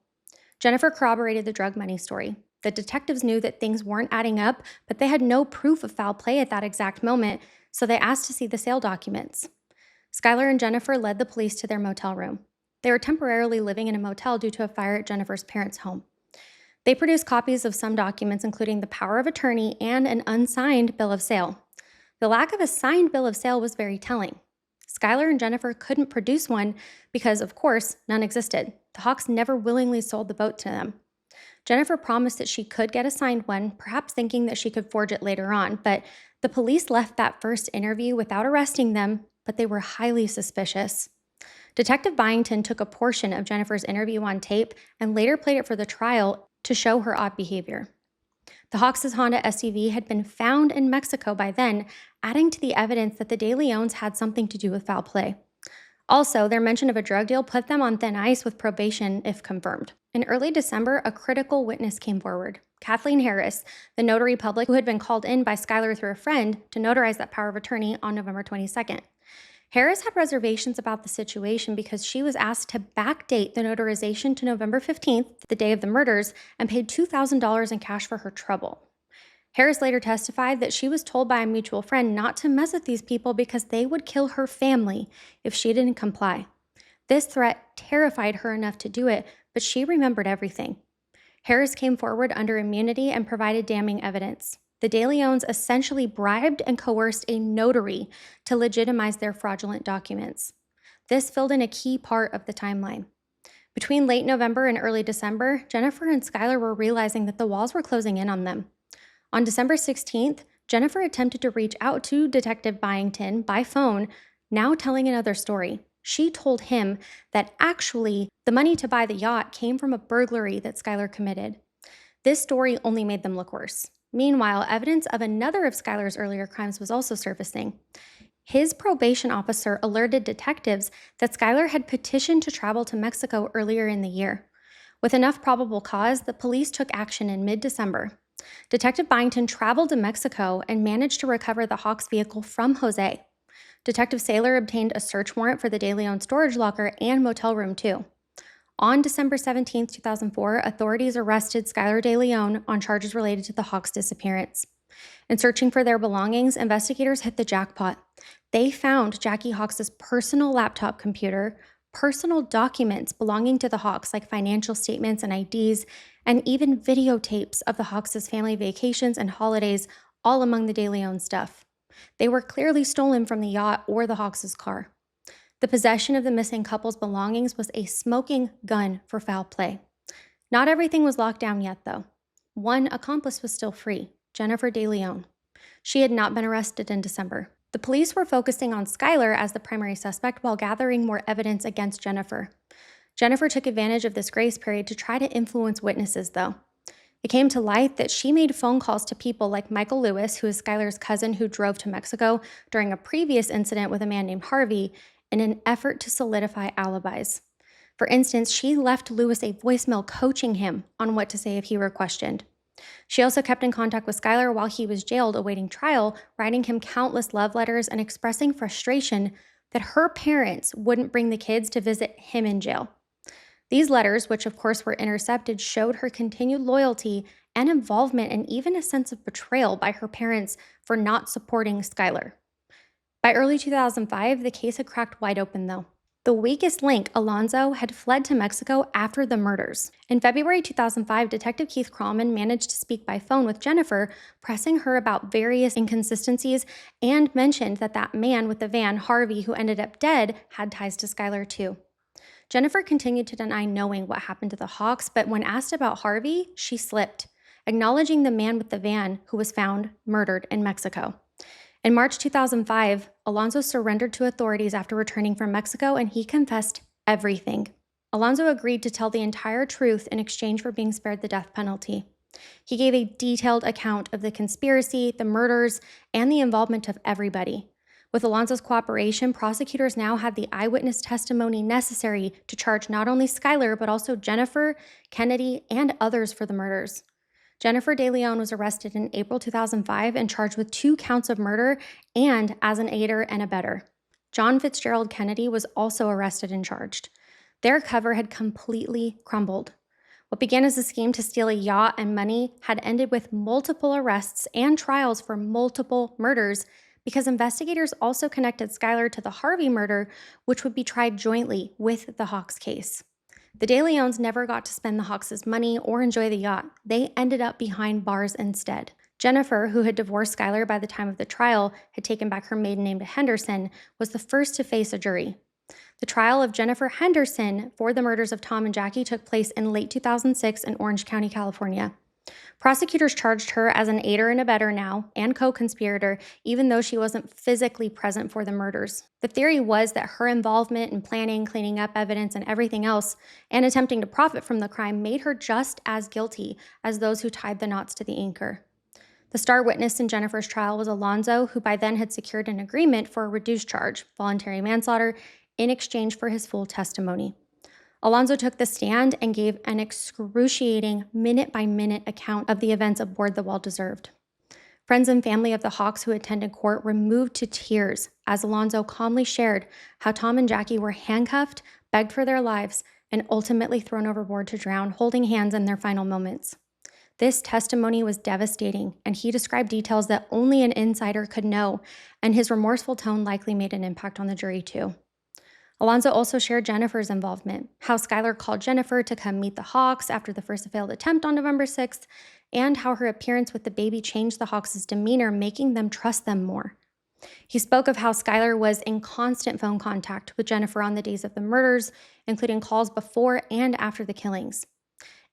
Jennifer corroborated the drug money story. The detectives knew that things weren't adding up, but they had no proof of foul play at that exact moment, so they asked to see the sale documents. Skylar and Jennifer led the police to their motel room. They were temporarily living in a motel due to a fire at Jennifer's parents' home. They produced copies of some documents, including the power of attorney and an unsigned bill of sale. The lack of a signed bill of sale was very telling. Skylar and Jennifer couldn't produce one because, of course, none existed. The Hawks never willingly sold the boat to them. Jennifer promised that she could get a signed one, perhaps thinking that she could forge it later on, but the police left that first interview without arresting them, but they were highly suspicious. Detective Byington took a portion of Jennifer's interview on tape and later played it for the trial to show her odd behavior. The Hawks' Honda SUV had been found in Mexico by then, adding to the evidence that the Deleons had something to do with foul play. Also, their mention of a drug deal put them on thin ice with probation if confirmed. In early December, a critical witness came forward. Kathleen Harris, the notary public who had been called in by Skylar through a friend to notarize that power of attorney on November 22nd. Harris had reservations about the situation because she was asked to backdate the notarization to November 15th, the day of the murders, and paid $2,000 in cash for her trouble. Harris later testified that she was told by a mutual friend not to mess with these people because they would kill her family if she didn't comply. This threat terrified her enough to do it, but she remembered everything. Harris came forward under immunity and provided damning evidence. The Deleons essentially bribed and coerced a notary to legitimize their fraudulent documents. This filled in a key part of the timeline. Between late November and early December, Jennifer and Skylar were realizing that the walls were closing in on them. On December 16th, Jennifer attempted to reach out to Detective Byington by phone, now telling another story. She told him that actually the money to buy the yacht came from a burglary that Skylar committed. This story only made them look worse. Meanwhile, evidence of another of Skylar's earlier crimes was also surfacing. His probation officer alerted detectives that Skylar had petitioned to travel to Mexico earlier in the year. With enough probable cause, the police took action in mid-December. Detective Byington traveled to Mexico and managed to recover the Hawks vehicle from Jose. Detective Saylor obtained a search warrant for the DeLeon storage locker and motel room too. On December 17, 2004, authorities arrested Skylar Deleon on charges related to the Hawks' disappearance. In searching for their belongings, investigators hit the jackpot. They found Jackie Hawks' personal laptop computer, personal documents belonging to the Hawks like financial statements and IDs, and even videotapes of the Hawks' family vacations and holidays, all among the Deleon stuff. They were clearly stolen from the yacht or the Hawks' car. The possession of the missing couple's belongings was a smoking gun for foul play. Not everything was locked down yet, though. One accomplice was still free, Jennifer Deleon. She had not been arrested in December. The police were focusing on Skylar as the primary suspect while gathering more evidence against Jennifer. Jennifer took advantage of this grace period to try to influence witnesses, though. It came to light that she made phone calls to people like Michael Lewis, who is Skylar's cousin who drove to Mexico during a previous incident with a man named Harvey, in an effort to solidify alibis. For instance, she left Lewis a voicemail coaching him on what to say if he were questioned. She also kept in contact with Skylar while he was jailed awaiting trial, writing him countless love letters and expressing frustration that her parents wouldn't bring the kids to visit him in jail. These letters, which of course were intercepted, showed her continued loyalty and involvement and even a sense of betrayal by her parents for not supporting Skylar. By early 2005, the case had cracked wide open, though. The weakest link, Alonzo, had fled to Mexico after the murders. In February 2005, Detective Keith Krallman managed to speak by phone with Jennifer, pressing her about various inconsistencies, and mentioned that man with the van, Harvey, who ended up dead, had ties to Skylar too. Jennifer continued to deny knowing what happened to the Hawks, but when asked about Harvey, she slipped, acknowledging the man with the van who was found murdered in Mexico. In March 2005, Alonzo surrendered to authorities after returning from Mexico, and he confessed everything. Alonzo agreed to tell the entire truth in exchange for being spared the death penalty. He gave a detailed account of the conspiracy, the murders, and the involvement of everybody. With Alonzo's cooperation, prosecutors now had the eyewitness testimony necessary to charge not only Skylar, but also Jennifer, Kennedy, and others for the murders. Jennifer Deleon was arrested in April 2005 and charged with 2 counts of murder and as an aider and abettor. John Fitzgerald Kennedy was also arrested and charged. Their cover had completely crumbled. What began as a scheme to steal a yacht and money had ended with multiple arrests and trials for multiple murders, because investigators also connected Skylar to the Harvey murder, which would be tried jointly with the Hawks case. The Deleons never got to spend the Hawks' money or enjoy the yacht. They ended up behind bars instead. Jennifer, who had divorced Skylar by the time of the trial, had taken back her maiden name to Henderson, was the first to face a jury. The trial of Jennifer Henderson for the murders of Tom and Jackie took place in late 2006 in Orange County, California. Prosecutors charged her as an aider and abettor now and co-conspirator, even though she wasn't physically present for the murders. The theory was that her involvement in planning, cleaning up evidence, and everything else, and attempting to profit from the crime made her just as guilty as those who tied the knots to the anchor. The star witness in Jennifer's trial was Alonzo, who by then had secured an agreement for a reduced charge, voluntary manslaughter, in exchange for his full testimony. Alonzo took the stand and gave an excruciating minute-by-minute account of the events aboard the well-deserved. Friends and family of the Hawks who attended court were moved to tears as Alonzo calmly shared how Tom and Jackie were handcuffed, begged for their lives, and ultimately thrown overboard to drown, holding hands in their final moments. This testimony was devastating, and he described details that only an insider could know, and his remorseful tone likely made an impact on the jury too. Alonzo also shared Jennifer's involvement, how Skylar called Jennifer to come meet the Hawks after the first failed attempt on November 6th, and how her appearance with the baby changed the Hawks' demeanor, making them trust them more. He spoke of how Skylar was in constant phone contact with Jennifer on the days of the murders, including calls before and after the killings.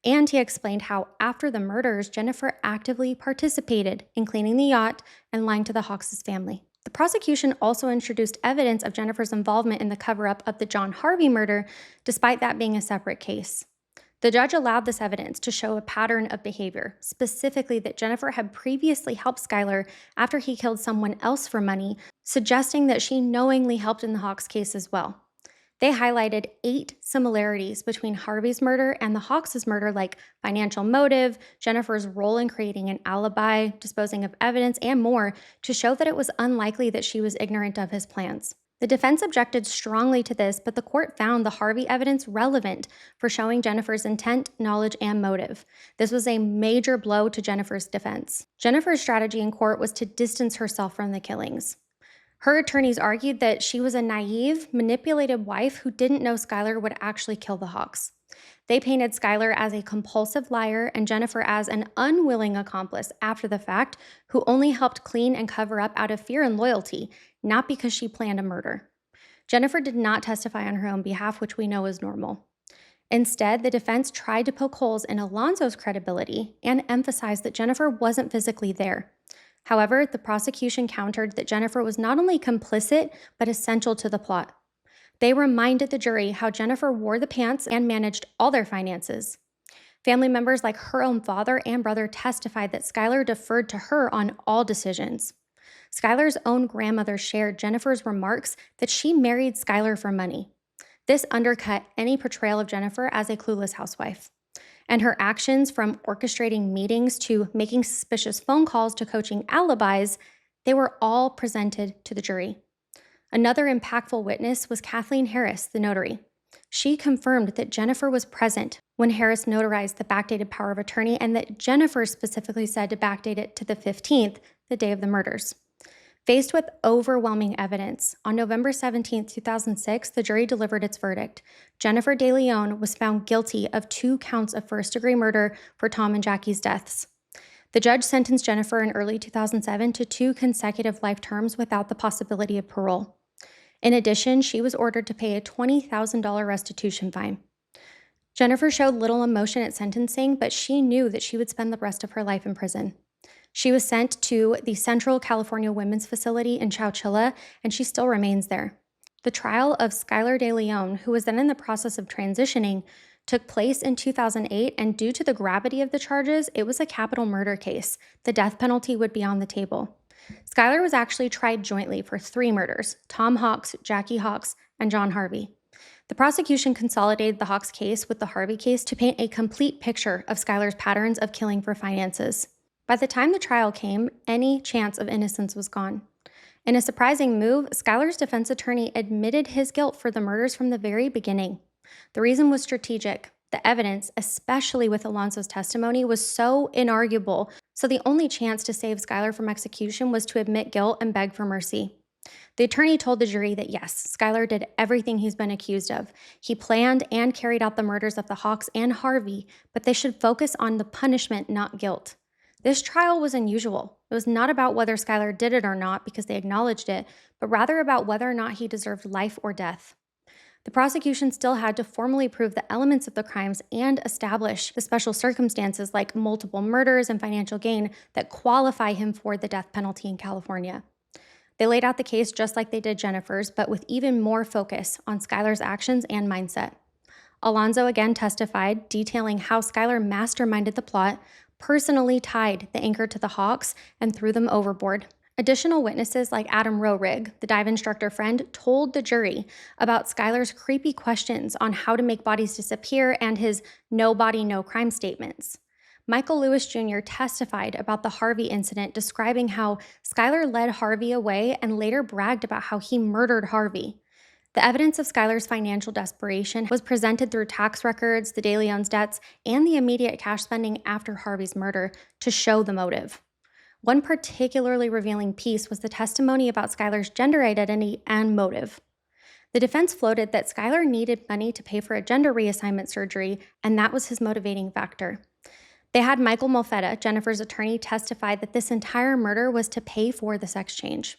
And he explained how, after the murders, Jennifer actively participated in cleaning the yacht and lying to the Hawks' family. The prosecution also introduced evidence of Jennifer's involvement in the cover-up of the John Harvey murder, despite that being a separate case. The judge allowed this evidence to show a pattern of behavior, specifically that Jennifer had previously helped Skylar after he killed someone else for money, suggesting that she knowingly helped in the Hawks case as well. They highlighted 8 similarities between Harvey's murder and the Hawks' murder, like financial motive, Jennifer's role in creating an alibi, disposing of evidence, and more, to show that it was unlikely that she was ignorant of his plans. The defense objected strongly to this, but the court found the Harvey evidence relevant for showing Jennifer's intent, knowledge, and motive. This was a major blow to Jennifer's defense. Jennifer's strategy in court was to distance herself from the killings. Her attorneys argued that she was a naive, manipulated wife who didn't know Skylar would actually kill the Hawks. They painted Skylar as a compulsive liar and Jennifer as an unwilling accomplice after the fact, who only helped clean and cover up out of fear and loyalty, not because she planned a murder. Jennifer did not testify on her own behalf, which we know is normal. Instead, the defense tried to poke holes in Alonzo's credibility and emphasized that Jennifer wasn't physically there. However, the prosecution countered that Jennifer was not only complicit, but essential to the plot. They reminded the jury how Jennifer wore the pants and managed all their finances. Family members like her own father and brother testified that Skylar deferred to her on all decisions. Skylar's own grandmother shared Jennifer's remarks that she married Skylar for money. This undercut any portrayal of Jennifer as a clueless housewife. And her actions, from orchestrating meetings to making suspicious phone calls to coaching alibis, they were all presented to the jury. Another impactful witness was Kathleen Harris, the notary. She confirmed that Jennifer was present when Harris notarized the backdated power of attorney and that Jennifer specifically said to backdate it to the 15th, the day of the murders. Faced with overwhelming evidence, on November 17, 2006, the jury delivered its verdict. Jennifer Deleon was found guilty of 2 counts of first-degree murder for Tom and Jackie's deaths. The judge sentenced Jennifer in early 2007 to 2 consecutive life terms without the possibility of parole. In addition, she was ordered to pay a $20,000 restitution fine. Jennifer showed little emotion at sentencing, but she knew that she would spend the rest of her life in prison. She was sent to the Central California Women's Facility in Chowchilla, and she still remains there. The trial of Skylar Deleon, who was then in the process of transitioning, took place in 2008, and due to the gravity of the charges, it was a capital murder case. The death penalty would be on the table. Skylar was actually tried jointly for 3 murders: Tom Hawks, Jackie Hawks, and John Harvey. The prosecution consolidated the Hawks case with the Harvey case to paint a complete picture of Skylar's patterns of killing for finances. By the time the trial came, any chance of innocence was gone. In a surprising move, Skylar's defense attorney admitted his guilt for the murders from the very beginning. The reason was strategic. The evidence, especially with Alonso's testimony, was so inarguable, so the only chance to save Skylar from execution was to admit guilt and beg for mercy. The attorney told the jury that yes, Skylar did everything he's been accused of. He planned and carried out the murders of the Hawks and Harvey, but they should focus on the punishment, not guilt. This trial was unusual. It was not about whether Skylar did it or not, because they acknowledged it, but rather about whether or not he deserved life or death. The prosecution still had to formally prove the elements of the crimes and establish the special circumstances like multiple murders and financial gain that qualify him for the death penalty in California. They laid out the case just like they did Jennifer's, but with even more focus on Skylar's actions and mindset. Alonso again testified, detailing how Skylar masterminded the plot, personally tied the anchor to the Hawks, and threw them overboard. Additional witnesses like Adam Roehrig, the dive instructor friend, told the jury about Skylar's creepy questions on how to make bodies disappear and his no body, no crime statements. Michael Lewis Jr. testified about the Harvey incident, describing how Skylar led Harvey away and later bragged about how he murdered Harvey. The evidence of Skylar's financial desperation was presented through tax records, the Deleon's debts, and the immediate cash spending after Harvey's murder to show the motive. One particularly revealing piece was the testimony about Skylar's gender identity and motive. The defense floated that Skylar needed money to pay for a gender reassignment surgery, and that was his motivating factor. They had Michael Molfetta, Jennifer's attorney, testify that this entire murder was to pay for the sex change.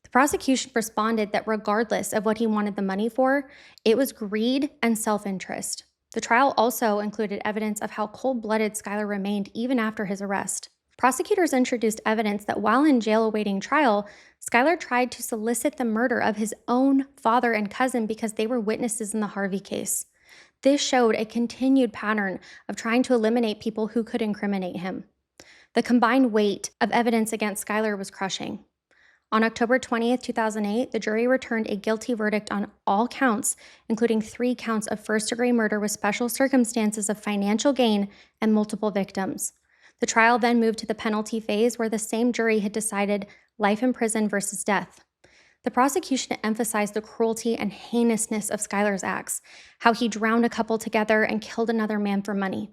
The prosecution responded that regardless of what he wanted the money for, it was greed and self-interest. The trial also included evidence of how cold-blooded Skylar remained even after his arrest. Prosecutors introduced evidence that while in jail awaiting trial, Skylar tried to solicit the murder of his own father and cousin because they were witnesses in the Harvey case. This showed a continued pattern of trying to eliminate people who could incriminate him. The combined weight of evidence against Skylar was crushing. On October 20th, 2008, the jury returned a guilty verdict on all counts, including 3 counts of first-degree murder with special circumstances of financial gain and multiple victims. The trial then moved to the penalty phase, where the same jury had decided life in prison versus death. The prosecution emphasized the cruelty and heinousness of Skylar's acts, how he drowned a couple together and killed another man for money.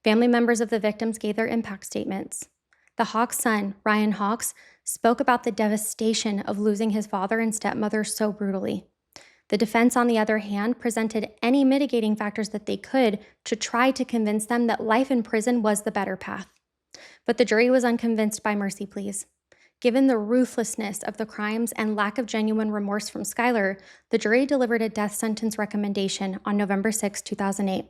Family members of the victims gave their impact statements. The Hawks' son, Ryan Hawks, spoke about the devastation of losing his father and stepmother so brutally. The defense, on the other hand, presented any mitigating factors that they could to try to convince them that life in prison was the better path. But the jury was unconvinced by mercy pleas. Given the ruthlessness of the crimes and lack of genuine remorse from Skylar, the jury delivered a death sentence recommendation on November 6, 2008.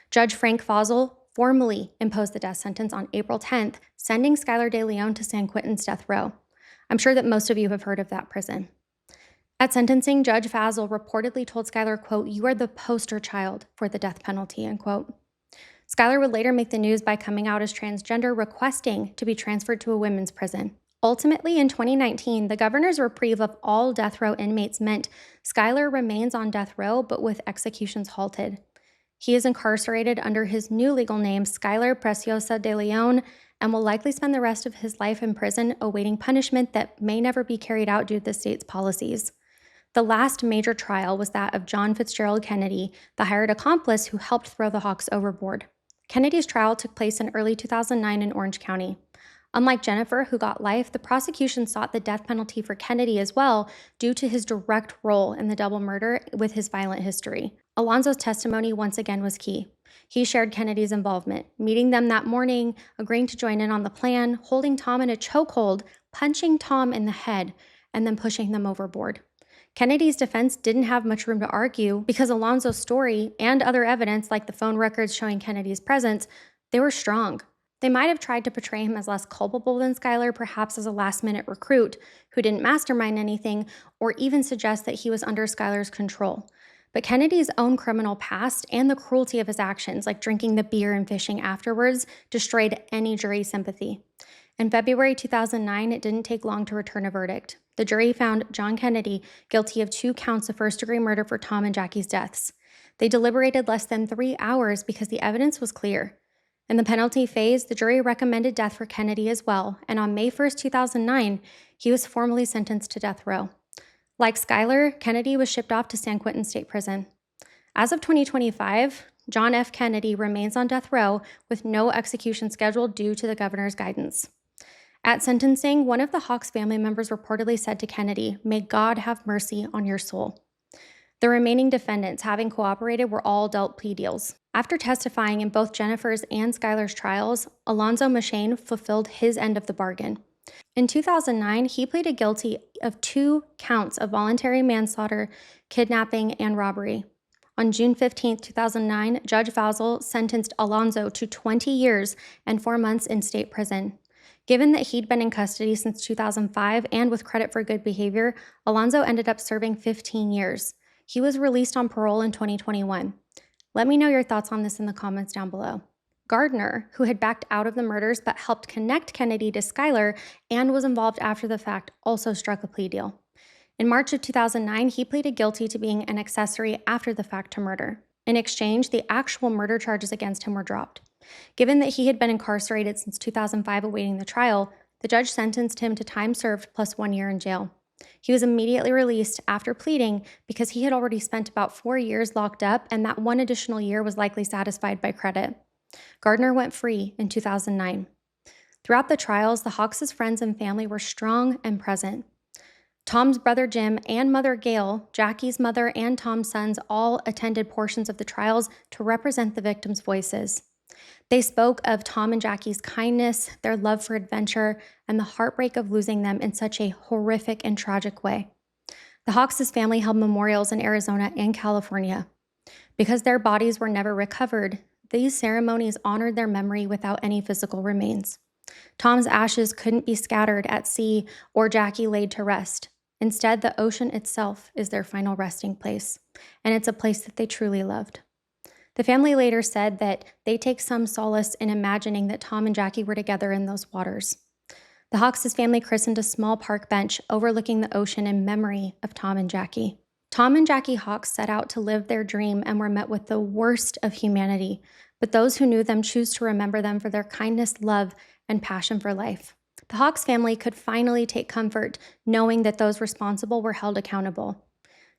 Judge Frank Fossil formally imposed the death sentence on April 10th, sending Skylar Deleon to San Quentin's death row. I'm sure that most of you have heard of that prison. At sentencing, Judge Fazel reportedly told Skylar, quote, "You are the poster child for the death penalty," end quote. Skylar would later make the news by coming out as transgender, requesting to be transferred to a women's prison. Ultimately, in 2019, the governor's reprieve of all death row inmates meant Skylar remains on death row, but with executions halted. He is incarcerated under his new legal name, Skylar Preciosa Deleon, and will likely spend the rest of his life in prison awaiting punishment that may never be carried out due to the state's policies. The last major trial was that of John Fitzgerald Kennedy, the hired accomplice who helped throw the Hawks overboard. Kennedy's trial took place in early 2009 in Orange County. Unlike Jennifer, who got life, the prosecution sought the death penalty for Kennedy as well due to his direct role in the double murder with his violent history. Alonzo's testimony once again was key. He shared Kennedy's involvement, meeting them that morning, agreeing to join in on the plan, holding Tom in a chokehold, punching Tom in the head, and then pushing them overboard. Kennedy's defense didn't have much room to argue because Alonzo's story and other evidence, like the phone records showing Kennedy's presence, they were strong. They might have tried to portray him as less culpable than Skylar, perhaps as a last-minute recruit who didn't mastermind anything, or even suggest that he was under Skylar's control. But Kennedy's own criminal past and the cruelty of his actions, like drinking the beer and fishing afterwards, destroyed any jury sympathy. In February 2009, it didn't take long to return a verdict. The jury found John Kennedy guilty of 2 counts of first-degree murder for Tom and Jackie's deaths. They deliberated less than 3 hours because the evidence was clear. In the penalty phase, the jury recommended death for Kennedy as well, and on May 1, 2009, he was formally sentenced to death row. Like Skylar, Kennedy was shipped off to San Quentin State Prison. As of 2025, John F. Kennedy remains on death row with no execution scheduled due to the governor's guidance. At sentencing, one of the Hawks family members reportedly said to Kennedy, "May God have mercy on your soul." The remaining defendants, having cooperated, were all dealt plea deals. After testifying in both Jennifer's and Skylar's trials, Alonzo Machane fulfilled his end of the bargain. In 2009, he pleaded guilty of 2 counts of voluntary manslaughter, kidnapping, and robbery. On June 15, 2009, Judge Fazel sentenced Alonzo to 20 years and 4 months in state prison. Given that he'd been in custody since 2005 and with credit for good behavior, Alonzo ended up serving 15 years. He was released on parole in 2021. Let me know your thoughts on this in the comments down below. Gardner, who had backed out of the murders but helped connect Kennedy to Skylar and was involved after the fact, also struck a plea deal. In March of 2009, he pleaded guilty to being an accessory after the fact to murder. In exchange, the actual murder charges against him were dropped. Given that he had been incarcerated since 2005 awaiting the trial, the judge sentenced him to time served plus 1 year in jail. He was immediately released after pleading because he had already spent about 4 years locked up, and that 1 additional year was likely satisfied by credit. Gardner went free in 2009. Throughout the trials, the Hawks' friends and family were strong and present. Tom's brother Jim and mother Gail, Jackie's mother, and Tom's sons all attended portions of the trials to represent the victims' voices. They spoke of Tom and Jackie's kindness, their love for adventure, and the heartbreak of losing them in such a horrific and tragic way. The Hawks' family held memorials in Arizona and California. Because their bodies were never recovered, these ceremonies honored their memory without any physical remains. Tom's ashes couldn't be scattered at sea or Jackie laid to rest. Instead, the ocean itself is their final resting place, and it's a place that they truly loved. The family later said that they take some solace in imagining that Tom and Jackie were together in those waters. The Hawks' family christened a small park bench overlooking the ocean in memory of Tom and Jackie. Tom and Jackie Hawks set out to live their dream and were met with the worst of humanity, but those who knew them choose to remember them for their kindness, love, and passion for life. The Hawks family could finally take comfort knowing that those responsible were held accountable.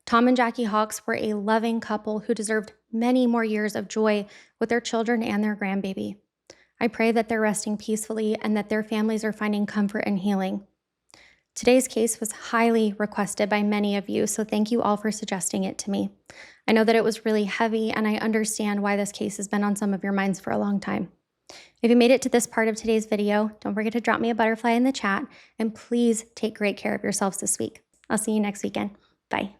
Tom and Jackie Hawks were a loving couple who deserved many more years of joy with their children and their grandbaby. I pray that they're resting peacefully and that their families are finding comfort and healing. Today's case was highly requested by many of you, so thank you all for suggesting it to me. I know that it was really heavy, and I understand why this case has been on some of your minds for a long time. If you made it to this part of today's video, don't forget to drop me a butterfly in the chat, and please take great care of yourselves this week. I'll see you next weekend. Bye.